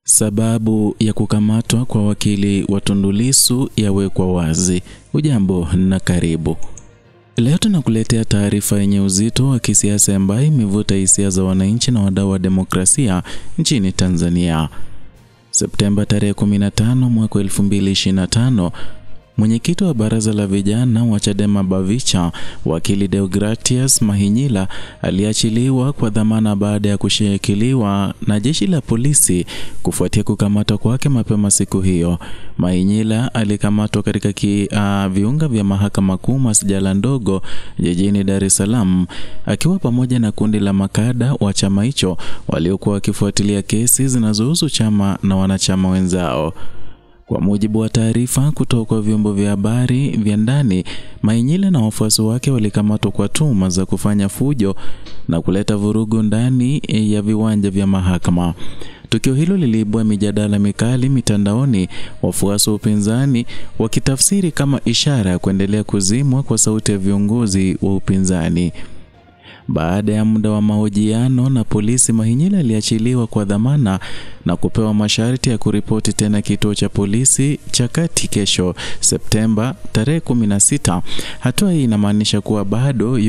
Sababu ya kukamatwa kwa wakili wa Tundu Lissu yawekwa wazi. Hujambo na karibu. Leo tunakuletea taarifa yenye uzito wa kisiasa ambayo imevuta hisia za wananchi na wadau wa demokrasia nchini Tanzania. Septemba tarehe 15 mwaka 2025, mwenyekiti wa baraza la vijana wa Chadema Bavicha, wakili Deogratius Mahinyila aliachiliwa kwa dhamana baada ya kushikiliwa na jeshi la polisi kufuatia kukamatwa kwake mapema siku hiyo. Mahinyila alikamatwa katika viunga vya mahakama kuu masjala ndogo jijini Dar es Salaam akiwa pamoja na kundi la makada wa chama hicho waliokuwa wakifuatilia kesi zinazohusu chama na wanachama wenzao. Kwa mujibu wa taarifa kutoka kwa vyombo vya habari vya ndani, Mahinyila na wafuasi wake walikamatwa kwa tuhuma za kufanya fujo na kuleta vurugu ndani ya viwanja vya mahakama. Tukio hilo liliibua mijadala mikali mitandaoni, wafuasi wa upinzani wakitafsiri kama ishara ya kuendelea kuzimwa kwa sauti ya viongozi wa upinzani. Baada ya muda wa mahojiano na polisi, Mahinyila aliachiliwa kwa dhamana na kupewa masharti ya kuripoti tena kituo cha polisi cha Kati kesho Septemba tarehe 16. Hatua hii inamaanisha kuwa bado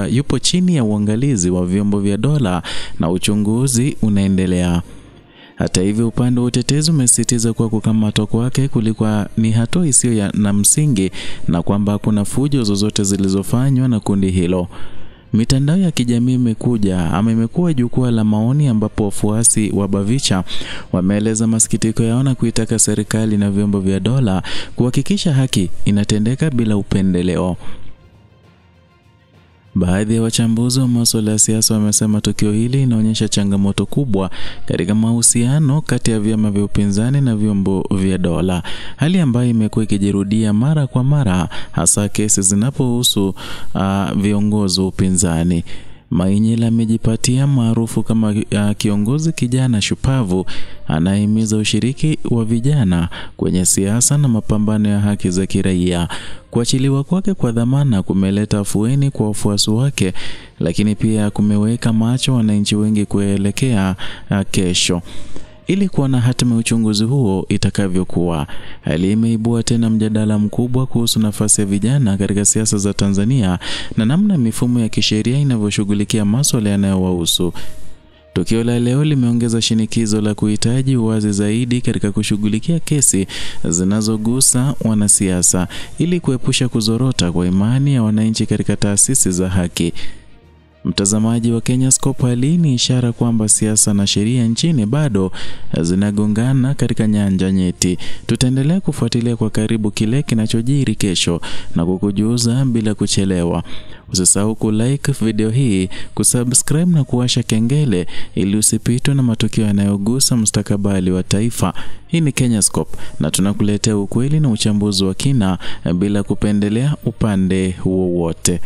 yupo chini ya uangalizi wa vyombo vya dola na uchunguzi unaendelea. Hata hivyo, upande wa utetezi umesisitiza kuwa kukamatwa kwake kulikuwa ni hatua isiyo na msingi na kwamba hakuna fujo zozote zilizofanywa na kundi hilo. Mitandao ya kijamii imekuwa jukwaa la maoni ambapo wafuasi wa Bavicha wameeleza masikitiko yao na kuitaka serikali na vyombo vya dola kuhakikisha haki inatendeka bila upendeleo. Baadhi ya wachambuzi wa masuala ya siasa wamesema tukio hili linaonyesha changamoto kubwa katika mahusiano kati ya vyama vya upinzani na vyombo vya dola, hali ambayo imekuwa ikijirudia mara kwa mara, hasa kesi zinapohusu viongozi wa upinzani. Mahinyila amejipatia maarufu kama kiongozi kijana shupavu anayehimiza ushiriki wa vijana kwenye siasa na mapambano ya haki za kiraia. Kuachiliwa kwake kwa dhamana kumeleta afueni kwa wafuasi wake, lakini pia kumeweka macho wananchi wengi kuelekea kesho ili kuona hatima ya uchunguzi huo itakavyokuwa. Hali imeibua tena mjadala mkubwa kuhusu nafasi ya vijana katika siasa za Tanzania na namna mifumo ya kisheria inavyoshughulikia masuala yanayowahusu. Tukio la leo limeongeza shinikizo la kuhitaji uwazi zaidi katika kushughulikia kesi zinazogusa wanasiasa ili kuepusha kuzorota kwa imani ya wananchi katika taasisi za haki. Mtazamaji wa Kenyascope, hali ni ishara kwamba siasa na sheria nchini bado zinagongana katika nyanja nyeti. Tutaendelea kufuatilia kwa karibu kile kinachojiri kesho na kukujuza bila kuchelewa. Usisahau kulike video hii, kusubscribe na kuwasha kengele ili usipitwe na matukio yanayogusa mustakabali wa taifa. Hii ni Kenyascope na tunakuletea ukweli na uchambuzi wa kina bila kupendelea upande wowote.